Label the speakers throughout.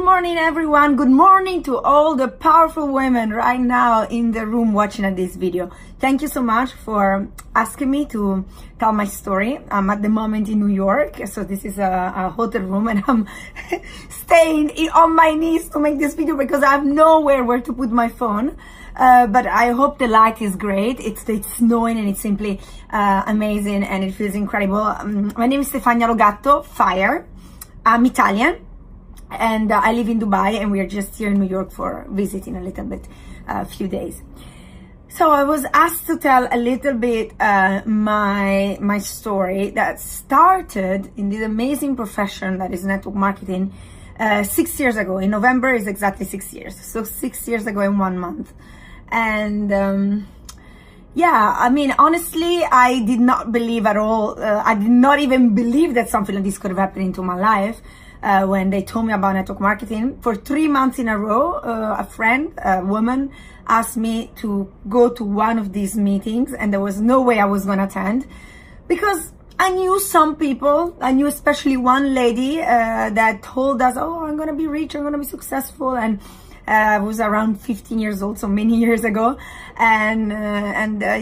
Speaker 1: morning, everyone. Good morning to all the powerful women right now in the room watching this video. Thank you so much for asking me to tell my story. I'm at the moment in New York, so this is a hotel room, and I'm staying on my knees to make this video because I have nowhere where to put my phone. But I hope the light is great. It's snowing and it's simply amazing and it feels incredible. My name is Stefania LoGatto, fire. I'm Italian. And I live in Dubai, and we are just here in New York for visiting a little bit, a few days. So I was asked to tell a little bit my story that started in this amazing profession that is network marketing 6 years ago. In November is exactly 6 years. So 6 years ago in 1 month. And yeah, I mean, honestly, I did not believe at all. I did not even believe that something like this could have happened into my life. When they told me about network marketing, for 3 months in a row, a woman, asked me to go to one of these meetings, and there was no way I was going to attend because I knew some people. I knew especially one lady that told us, "Oh, I'm going to be rich, I'm going to be successful," and I was around 15 years old, so many years ago, and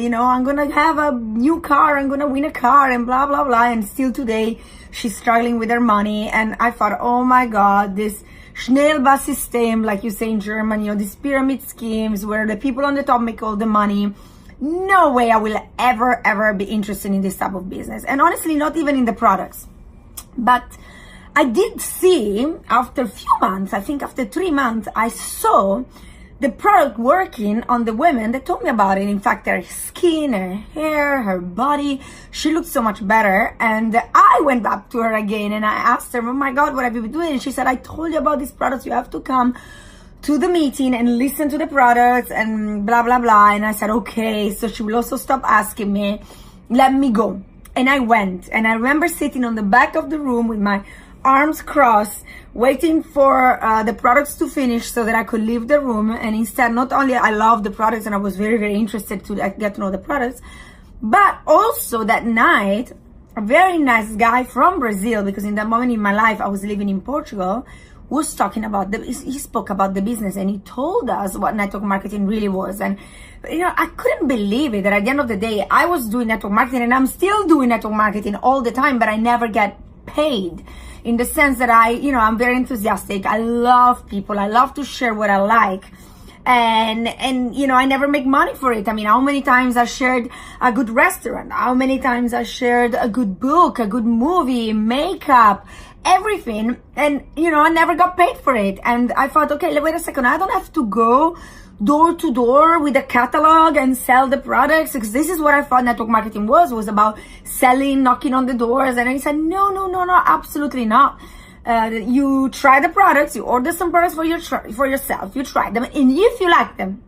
Speaker 1: you know, I'm gonna have a new car, I'm gonna win a car, and blah blah blah. And still today she's struggling with her money. And I thought, oh my god, this Schnellbus-System, like you say in German, you know, these pyramid schemes where the people on the top make all the money. No way I will ever be interested in this type of business, and honestly not even in the products. But I did see after a few months, I think after 3 months, I saw the product working on the women that told me about it. In fact, her skin, her hair, her body, she looked so much better. And I went up to her again and I asked her, "Oh my God, what have you been doing?" And she said, "I told you about these products. You have to come to the meeting and listen to the products and blah, blah, blah." And I said, okay. So she will also stop asking me, let me go. And I went. And I remember sitting on the back of the room with my arms crossed, waiting for the products to finish so that I could leave the room. And instead, not only I loved the products and I was very interested to get to know the products, but also that night, a very nice guy from Brazil, because in that moment in my life I was living in Portugal, was talking about he spoke about the business, and he told us what network marketing really was. And you know, I couldn't believe it that at the end of the day I was doing network marketing, and I'm still doing network marketing all the time, but I never get paid. In the sense that I'm very enthusiastic. I love people. I love to share what I like. And you know, I never make money for it. I mean, how many times I shared a good restaurant? How many times I shared a good book, a good movie, makeup, everything. And, you know, I never got paid for it. And I thought, okay, wait a second. I don't have to go door to door with a catalog and sell the products, because this is what I thought network marketing was about selling, knocking on the doors. And I said, no, absolutely not. You try the products, you order some products for yourself, you try them, and if you like them,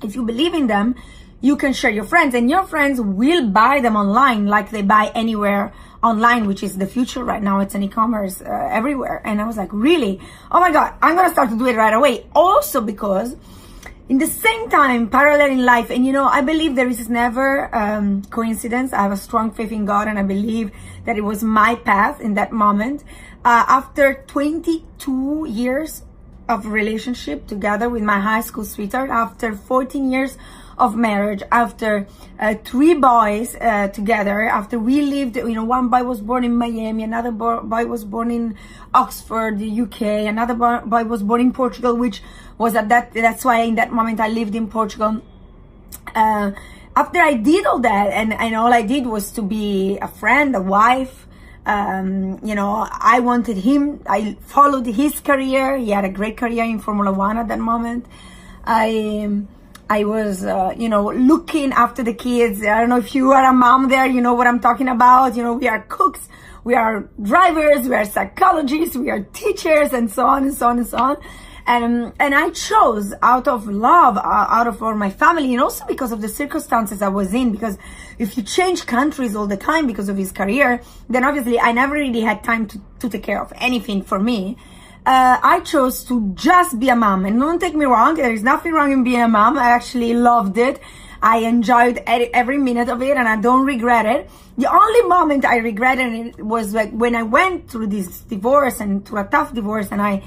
Speaker 1: if you believe in them, you can share your friends, and your friends will buy them online like they buy anywhere online, which is the future right now. It's an e-commerce everywhere. And I was like, really? Oh my God, I'm gonna start to do it right away. Also because in the same time, parallel in life, and you know, I believe there is never coincidence. I have a strong faith in God, and I believe that it was my path in that moment. After 22 years of relationship together with my high school sweetheart, after 14 years of marriage, after 3 boys together, after we lived, you know, one boy was born in Miami, another boy was born in Oxford, the UK, another boy was born in Portugal, which was that's why in that moment I lived in Portugal. After I did all that, and all I did was to be a friend, a wife, you know, I wanted him, I followed his career. He had a great career in Formula One at that moment. I was, you know, looking after the kids. I don't know if you are a mom there, you know what I'm talking about. You know, we are cooks, we are drivers, we are psychologists, we are teachers, and so on and so on and so on. And I chose out of love, out of for my family, and also because of the circumstances I was in. Because if you change countries all the time because of his career, then obviously I never really had time to take care of anything for me. I chose to just be a mom. And don't take me wrong, there is nothing wrong in being a mom. I actually loved it. I enjoyed every minute of it, and I don't regret it. The only moment I regretted it was like when I went through this divorce, and through a tough divorce, and I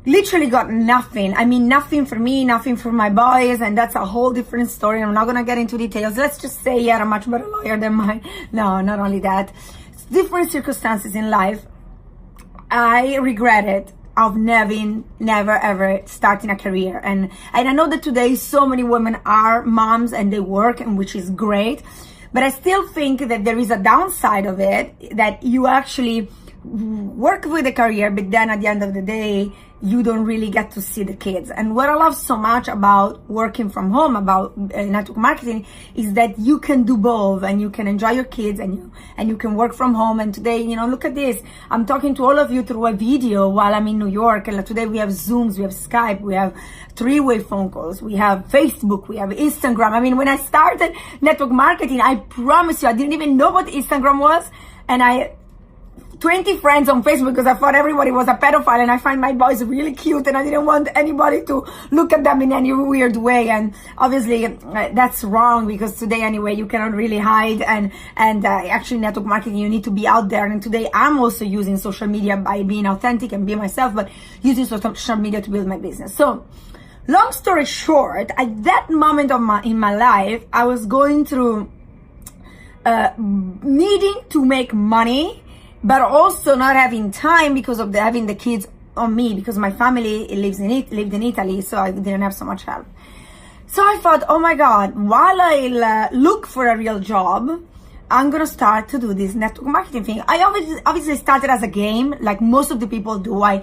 Speaker 1: literally got nothing. I mean, nothing for me, nothing for my boys, and that's a whole different story. I'm not gonna get into details. Let's just say, yeah, I'm a much better lawyer than mine. No, not only that. It's different circumstances in life. I regret it of never ever starting a career. And I know that today so many women are moms and they work, and which is great. But I still think that there is a downside of it, that you actually work with a career, but then at the end of the day, you don't really get to see the kids. And what I love so much about working from home, about network marketing, is that you can do both, and you can enjoy your kids, and you can work from home. And today, you know, look at this. I'm talking to all of you through a video while I'm in New York. And today we have Zooms, we have Skype, we have three-way phone calls, we have Facebook, we have Instagram. I mean, when I started network marketing, I promise you, I didn't even know what Instagram was. And I 20 friends on Facebook because I thought everybody was a pedophile, and I find my boys really cute, and I didn't want anybody to look at them in any weird way. And obviously that's wrong, because today anyway you cannot really hide, and actually network marketing, you need to be out there. And today I'm also using social media by being authentic and being myself, but using social media to build my business. So long story short, at that moment in my life, I was going through needing to make money, but also not having time because of having the kids on me, because my family lived in Italy, so I didn't have so much help. So I thought, oh my God, while I look for a real job, I'm gonna start to do this network marketing thing. I obviously started as a game, like most of the people do. I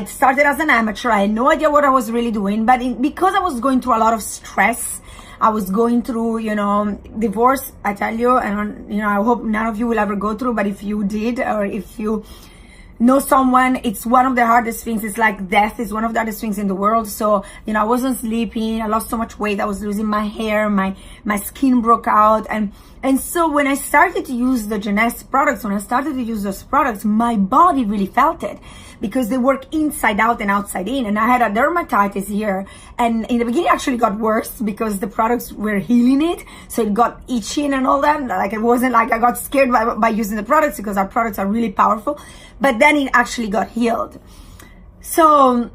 Speaker 1: started as an amateur. I had no idea what I was really doing, but because I was going through a lot of stress, I was going through, you know, divorce, I tell you, and, you know, I hope none of you will ever go through, but if you did, or if you know someone, it's one of the hardest things. It's like death is one of the hardest things in the world. So, you know, I wasn't sleeping. I lost so much weight. I was losing my hair. My skin broke out. And so when I started to use the Jeunesse products, when I started to use those products, my body really felt it, because they work inside out and outside in. And I had a dermatitis here. And in the beginning, it actually got worse because the products were healing it. So it got itching and all that. Like, it wasn't like I got scared by using the products, because our products are really powerful. But then it actually got healed. So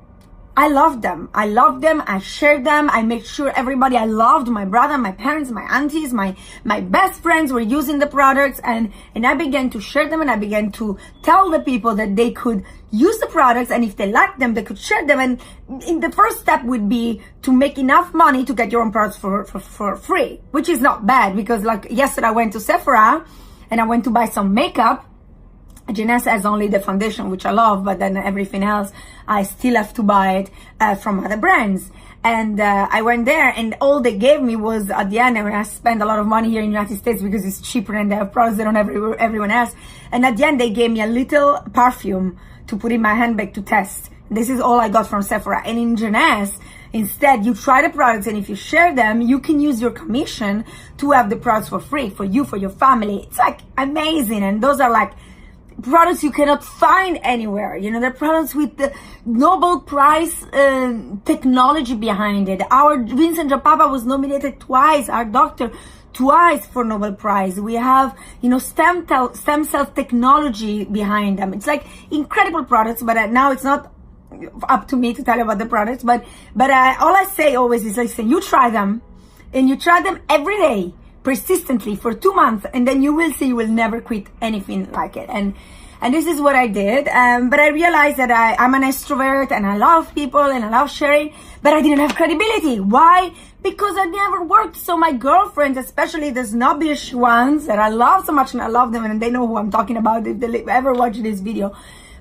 Speaker 1: I loved them. I shared them. I made sure everybody I loved, my brother, my parents, my aunties, my best friends were using the products, and I began to share them, and I began to tell the people that they could use the products, and if they liked them, they could share them. And the first step would be to make enough money to get your own products for free, which is not bad, because like yesterday I went to Sephora and I went to buy some makeup. Jeunesse has only the foundation, which I love, but then everything else I still have to buy it from other brands. And I went there, and all they gave me was, at the end, I mean, I spend a lot of money here in the United States because it's cheaper and they have products they don't have everyone else. And at the end, they gave me a little perfume to put in my handbag to test. This is all I got from Sephora. And in Jeunesse, instead, you try the products, and if you share them, you can use your commission to have the products for free, for you, for your family. It's like amazing. And those are like products you cannot find anywhere. You know, they're products with the Nobel Prize technology behind it. Our Vincent Giappapa was nominated twice, our doctor, twice for Nobel Prize. We have, you know, stem cell technology behind them. It's like incredible products, but now it's not up to me to tell you about the products. But all I say always is, listen, you try them, and you try them every day, persistently for 2 months, and then you will see you will never quit anything like it. And this is what I did. But I realized that I'm an extrovert, and I love people, and I love sharing, but I didn't have credibility. Why? Because I never worked. So my girlfriends, especially the snobbish ones that I love so much, and I love them, and they know who I'm talking about if they ever watch this video,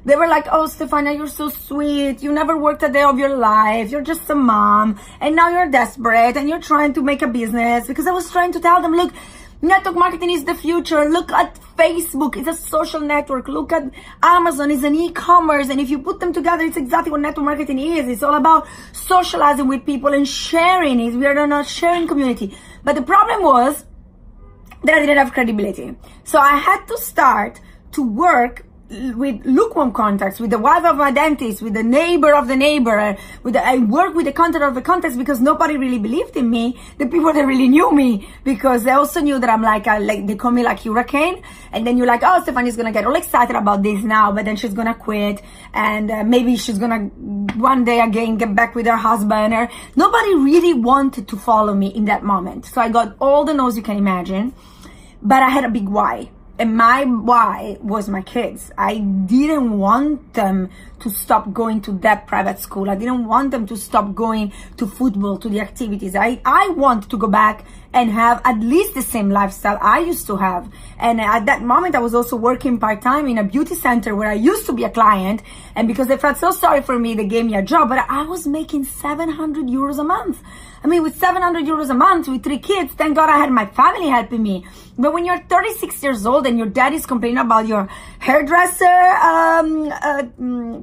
Speaker 1: they were like, oh, Stefania, you're so sweet. You never worked a day of your life. You're just a mom. And now you're desperate and you're trying to make a business. Because I was trying to tell them, look, network marketing is the future. Look at Facebook. It's a social network. Look at Amazon. It's an e-commerce. And if you put them together, it's exactly what network marketing is. It's all about socializing with people and sharing it. We are not sharing community. But the problem was that I didn't have credibility. So I had to start to work lukewarm contacts, with the wife of my dentist, with the neighbor of the neighbor, I work with the contact of the contacts because nobody really believed in me, the people that really knew me, because they also knew that I'm like they call me like hurricane, and then you're like, oh, Stefani's gonna get all excited about this now, but then she's gonna quit, and maybe she's gonna one day again get back with her husband, or nobody really wanted to follow me in that moment. So I got all the no's you can imagine, but I had a big why. And my why was my kids. I didn't want them to stop going to that private school. I didn't want them to stop going to football, to the activities. I want to go back and have at least the same lifestyle I used to have. And at that moment, I was also working part-time in a beauty center where I used to be a client. And because they felt so sorry for me, they gave me a job. But I was making 700 euros a month. I mean, with 700 euros a month, with 3 kids, thank God I had my family helping me. But when you're 36 years old and your dad is complaining about your hairdresser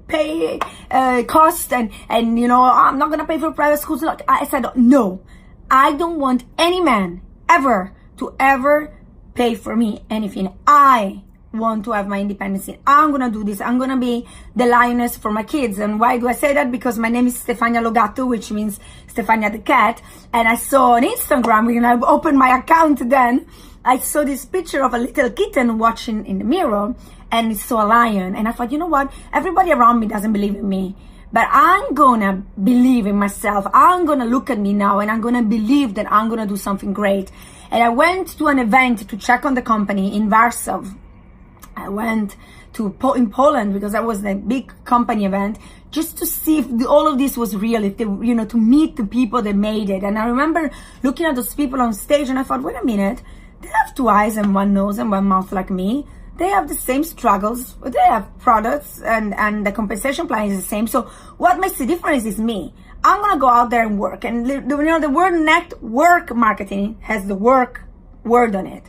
Speaker 1: pay cost, and you know, I'm not gonna pay for private schools, I said, no, I don't want any man ever to ever pay for me anything. I want to have my independence. I'm gonna do this. I'm gonna be the lioness for my kids. And why do I say that? Because my name is Stefania LoGatto, which means Stefania the cat. And I saw on Instagram, when I opened my account then, I saw this picture of a little kitten watching in the mirror, and it saw a lion. And I thought, you know what? Everybody around me doesn't believe in me, but I'm gonna believe in myself. I'm gonna look at me now, and I'm gonna believe that I'm gonna do something great. And I went to an event to check on the company in Warsaw. I went to in Poland because that was the big company event, just to see if all of this was real, if they, you know, to meet the people that made it. And I remember looking at those people on stage, and I thought, wait a minute, they have 2 eyes and 1 nose and 1 mouth like me. They have the same struggles. They have products, and the compensation plan is the same. So what makes the difference is me. I'm gonna go out there and work. And you know, the word network marketing has the work word on it.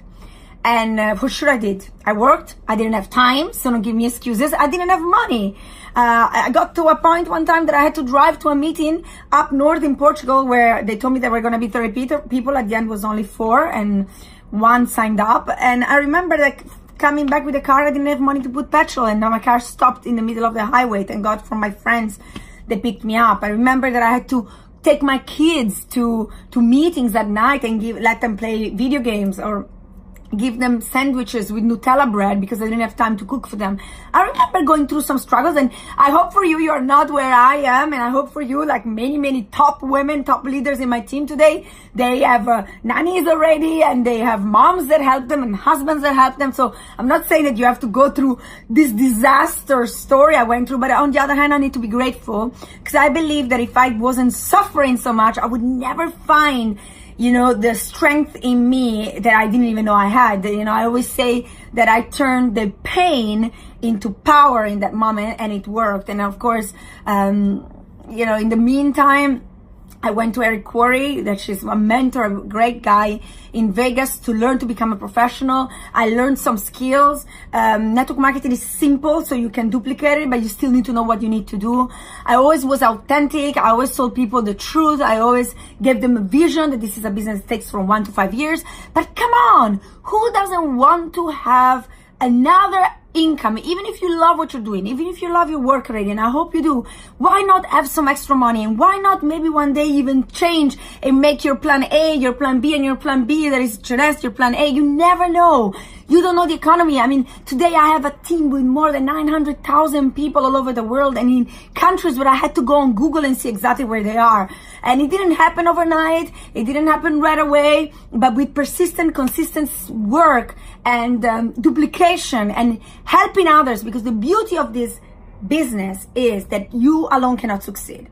Speaker 1: And for sure I did. I worked. I didn't have time, so don't give me excuses. I didn't have money. I got to a point one time that I had to drive to a meeting up north in Portugal where they told me there were going to be 30 people. At the end was only 4, and 1 signed up. And I remember like coming back with the car, I didn't have money to put petrol, and now my car stopped in the middle of the highway. Thank God for my friends, they picked me up. I remember that I had to take my kids to meetings at night and let them play video games, or give them sandwiches with Nutella bread because I didn't have time to cook for them. I remember going through some struggles, and I hope for you, you're not where I am. And I hope for you, like many top women, top leaders in my team today, they have nannies already, and they have moms that help them and husbands that help them. So I'm not saying that you have to go through this disaster story I went through, but on the other hand, I need to be grateful, because I believe that if I wasn't suffering so much, I would never find, you know, the strength in me that I didn't even know I had. You know, I always say that I turned the pain into power in that moment, and it worked. And of course, you know, in the meantime, I went to Eric Quarry, that she's a mentor, a great guy in Vegas, to learn to become a professional. I learned some skills. Network marketing is simple, so you can duplicate it, but you still need to know what you need to do. I always was authentic. I always told people the truth. I always gave them a vision that this is a business that takes from 1 to 5 years. But come on, who doesn't want to have another income? Even if you love what you're doing, even if you love your work already, and I hope you do, why not have some extra money? And why not maybe one day even change and make your plan A, your plan B, and your plan B that is just your plan A? You never know. You don't know the economy. I mean, today I have a team with more than 900,000 people all over the world, and in countries where I had to go on Google and see exactly where they are. And it didn't happen overnight. It didn't happen right away, but with persistent, consistent work and duplication and helping others, because the beauty of this business is that you alone cannot succeed.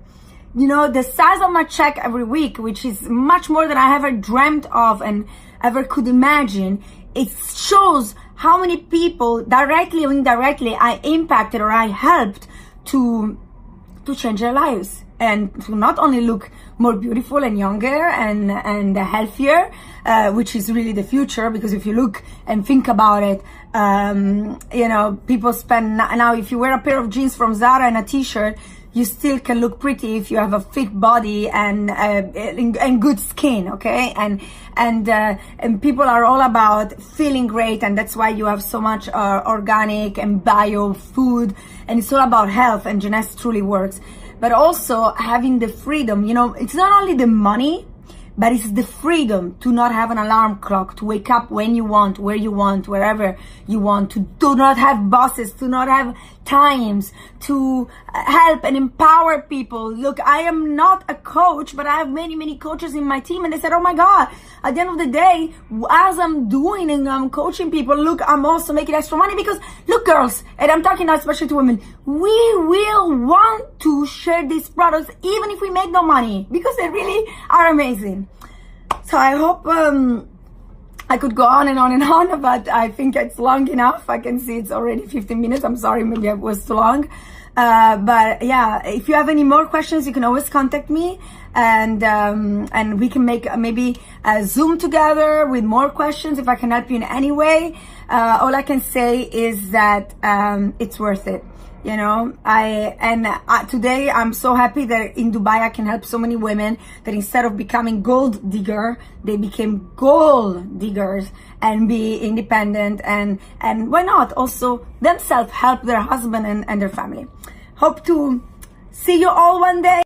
Speaker 1: You know, the size of my check every week, which is much more than I ever dreamt of and ever could imagine, it shows how many people, directly or indirectly, I impacted or I helped to change their lives, and to not only look more beautiful and younger and healthier, which is really the future, because if you look and think about it, you know, people spend now, if you wear a pair of jeans from Zara and a t-shirt, you still can look pretty if you have a fit body and good skin, okay? And people are all about feeling great, and that's why you have so much organic and bio food, and it's all about health, and Jeunesse truly works. But also having the freedom, you know, it's not only the money, but it's the freedom to not have an alarm clock, to wake up when you want, where you want, wherever you want, to do not have bosses, to not have times, to help and empower people. Look, I am not a coach, but I have many, many coaches in my team, and they said, oh my God, at the end of the day, as I'm doing and I'm coaching people, look, I'm also making extra money because, look, girls, and I'm talking now especially to women, we will want to share these products even if we make no money, because they really are amazing. So I hope I could go on and on and on, but I think it's long enough. I can see it's already 15 minutes. I'm sorry, maybe it was too long. But yeah, if you have any more questions, you can always contact me, and we can make maybe a Zoom together with more questions if I can help you in any way. All I can say is that it's worth it. You know, today I'm so happy that in Dubai I can help so many women that instead of becoming gold digger, they became gold diggers and be independent, and why not also themselves help their husband and their family. Hope to see you all one day.